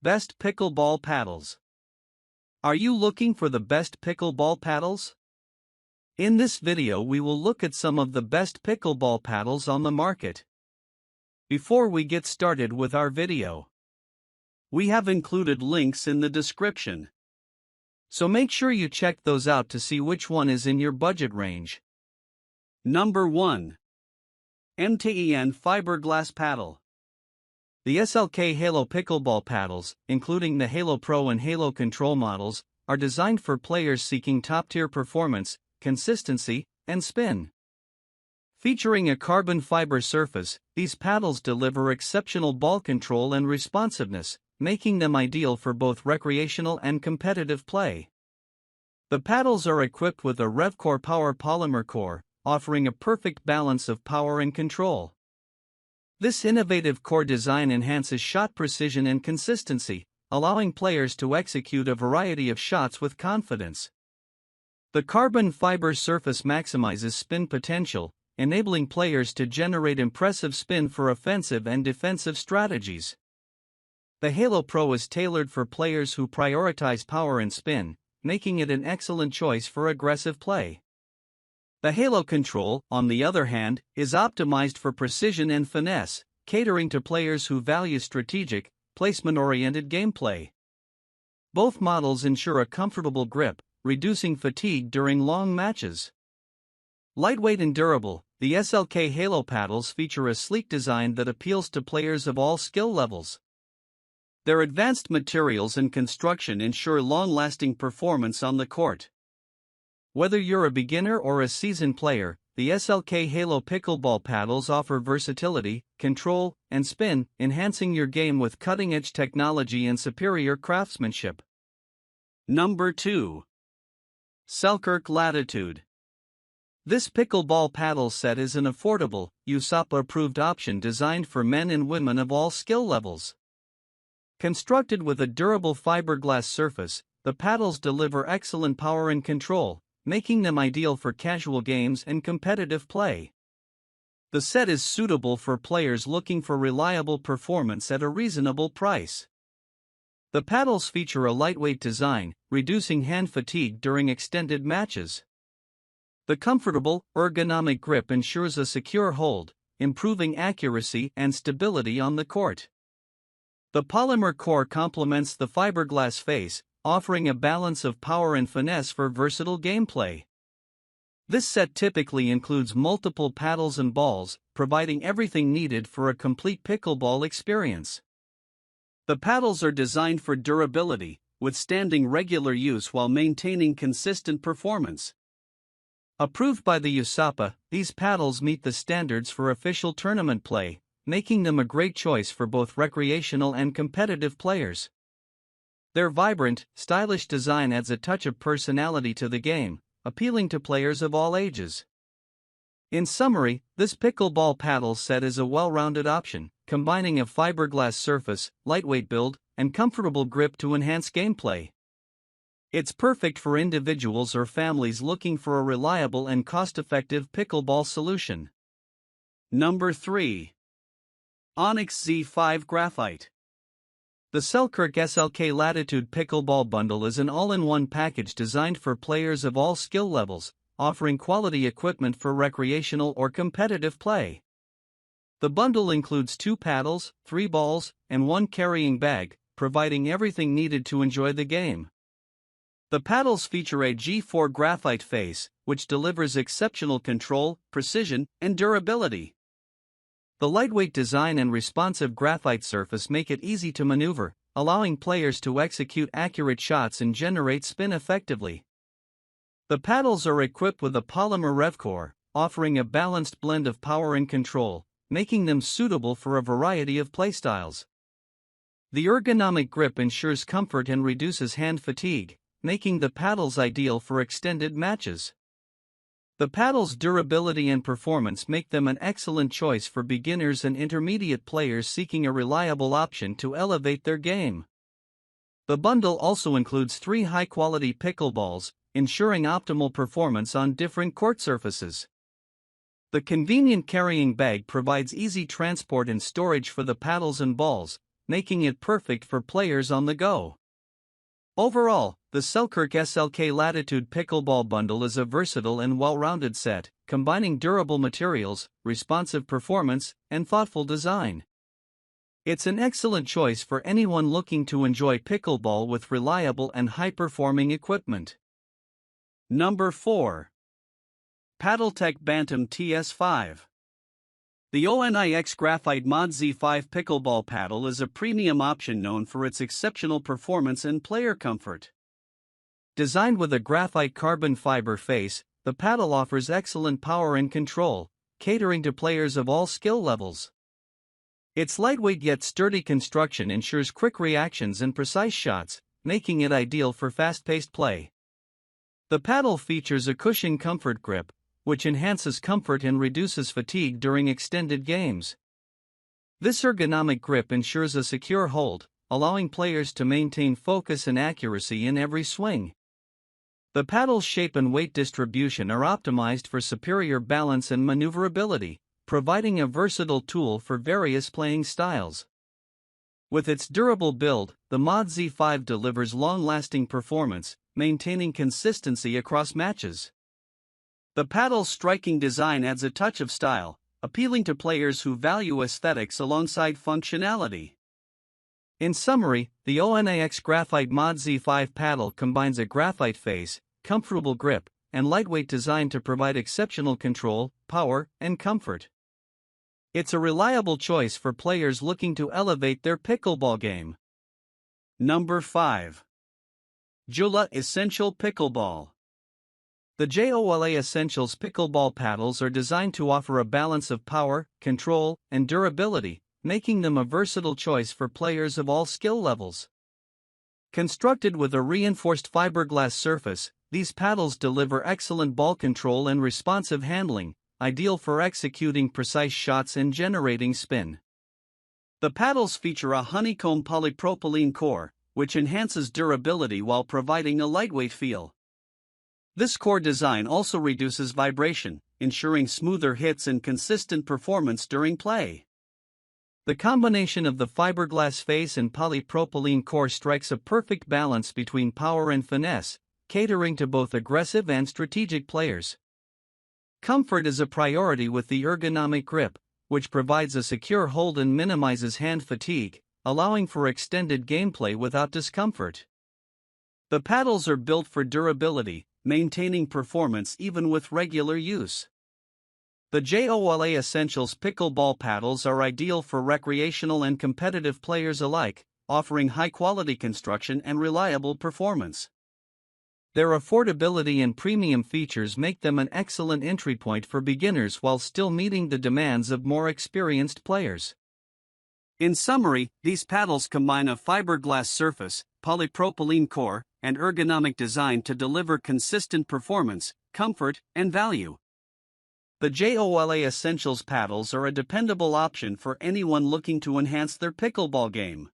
Best Pickleball Paddles. Are you looking for the best pickleball paddles? In this video we will look at some of the best pickleball paddles on the market. Before we get started with our video, we have included links in the description. So make sure you check those out to see which one is in your budget range. Number 1. MTEN Fiberglass Paddle. The SLK Halo Pickleball paddles, including the Halo Pro and Halo Control models, are designed for players seeking top-tier performance, consistency, and spin. Featuring a carbon fiber surface, these paddles deliver exceptional ball control and responsiveness, making them ideal for both recreational and competitive play. The paddles are equipped with a RevCore Power polymer core, offering a perfect balance of power and control. This innovative core design enhances shot precision and consistency, allowing players to execute a variety of shots with confidence. The carbon fiber surface maximizes spin potential, enabling players to generate impressive spin for offensive and defensive strategies. The Halo Pro is tailored for players who prioritize power and spin, making it an excellent choice for aggressive play. The Halo Control, on the other hand, is optimized for precision and finesse, catering to players who value strategic, placement-oriented gameplay. Both models ensure a comfortable grip, reducing fatigue during long matches. Lightweight and durable, the SLK Halo paddles feature a sleek design that appeals to players of all skill levels. Their advanced materials and construction ensure long-lasting performance on the court. Whether you're a beginner or a seasoned player, the SLK Halo Pickleball paddles offer versatility, control, and spin, enhancing your game with cutting-edge technology and superior craftsmanship. Number 2. Selkirk Latitude. This pickleball paddle set is an affordable, USAPA-approved option designed for men and women of all skill levels. Constructed with a durable fiberglass surface, the paddles deliver excellent power and control, making them ideal for casual games and competitive play. The set is suitable for players looking for reliable performance at a reasonable price. The paddles feature a lightweight design, reducing hand fatigue during extended matches. The comfortable, ergonomic grip ensures a secure hold, improving accuracy and stability on the court. The polymer core complements the fiberglass face, offering a balance of power and finesse for versatile gameplay. This set typically includes multiple paddles and balls, providing everything needed for a complete pickleball experience. The paddles are designed for durability, withstanding regular use while maintaining consistent performance. Approved by the USAPA, these paddles meet the standards for official tournament play, making them a great choice for both recreational and competitive players. Their vibrant, stylish design adds a touch of personality to the game, appealing to players of all ages. In summary, this pickleball paddle set is a well-rounded option, combining a fiberglass surface, lightweight build, and comfortable grip to enhance gameplay. It's perfect for individuals or families looking for a reliable and cost-effective pickleball solution. Number 3. Onyx Z5 Graphite. The Selkirk SLK Latitude Pickleball Bundle is an all-in-one package designed for players of all skill levels, offering quality equipment for recreational or competitive play. The bundle includes 2 paddles, 3 balls, and 1 carrying bag, providing everything needed to enjoy the game. The paddles feature a G4 graphite face, which delivers exceptional control, precision, and durability. The lightweight design and responsive graphite surface make it easy to maneuver, allowing players to execute accurate shots and generate spin effectively. The paddles are equipped with a polymer RevCore, offering a balanced blend of power and control, making them suitable for a variety of playstyles. The ergonomic grip ensures comfort and reduces hand fatigue, making the paddles ideal for extended matches. The paddles' durability and performance make them an excellent choice for beginners and intermediate players seeking a reliable option to elevate their game. The bundle also includes 3 high-quality pickleballs, ensuring optimal performance on different court surfaces. The convenient carrying bag provides easy transport and storage for the paddles and balls, making it perfect for players on the go. Overall, the Selkirk Latitude Pickleball Bundle is a versatile and well-rounded set, combining durable materials, responsive performance, and thoughtful design. It's an excellent choice for anyone looking to enjoy pickleball with reliable and high-performing equipment. Number 4. Paddletek Bantam TS5. The Onyx Graphite Mod Z5 Pickleball Paddle is a premium option known for its exceptional performance and player comfort. Designed with a graphite carbon fiber face, the paddle offers excellent power and control, catering to players of all skill levels. Its lightweight yet sturdy construction ensures quick reactions and precise shots, making it ideal for fast-paced play. The paddle features a cushioned comfort grip, which enhances comfort and reduces fatigue during extended games. This ergonomic grip ensures a secure hold, allowing players to maintain focus and accuracy in every swing. The paddle's shape and weight distribution are optimized for superior balance and maneuverability, providing a versatile tool for various playing styles. With its durable build, the Mod Z5 delivers long-lasting performance, maintaining consistency across matches. The paddle's striking design adds a touch of style, appealing to players who value aesthetics alongside functionality. In summary, the Onyx Graphite Mod Z5 paddle combines a graphite face, comfortable grip, and lightweight design to provide exceptional control, power, and comfort. It's a reliable choice for players looking to elevate their pickleball game. Number 5. Jola Essential Pickleball. The Jola Essentials pickleball paddles are designed to offer a balance of power, control, and durability, making them a versatile choice for players of all skill levels. Constructed with a reinforced fiberglass surface, these paddles deliver excellent ball control and responsive handling, ideal for executing precise shots and generating spin. The paddles feature a honeycomb polypropylene core, which enhances durability while providing a lightweight feel. This core design also reduces vibration, ensuring smoother hits and consistent performance during play. The combination of the fiberglass face and polypropylene core strikes a perfect balance between power and finesse, catering to both aggressive and strategic players. Comfort is a priority with the ergonomic grip, which provides a secure hold and minimizes hand fatigue, allowing for extended gameplay without discomfort. The paddles are built for durability, maintaining performance even with regular use. The Jola Essentials pickleball paddles are ideal for recreational and competitive players alike, offering high-quality construction and reliable performance. Their affordability and premium features make them an excellent entry point for beginners while still meeting the demands of more experienced players. In summary, these paddles combine a fiberglass surface, polypropylene core, and ergonomic design to deliver consistent performance, comfort, and value. The Jola Essentials paddles are a dependable option for anyone looking to enhance their pickleball game.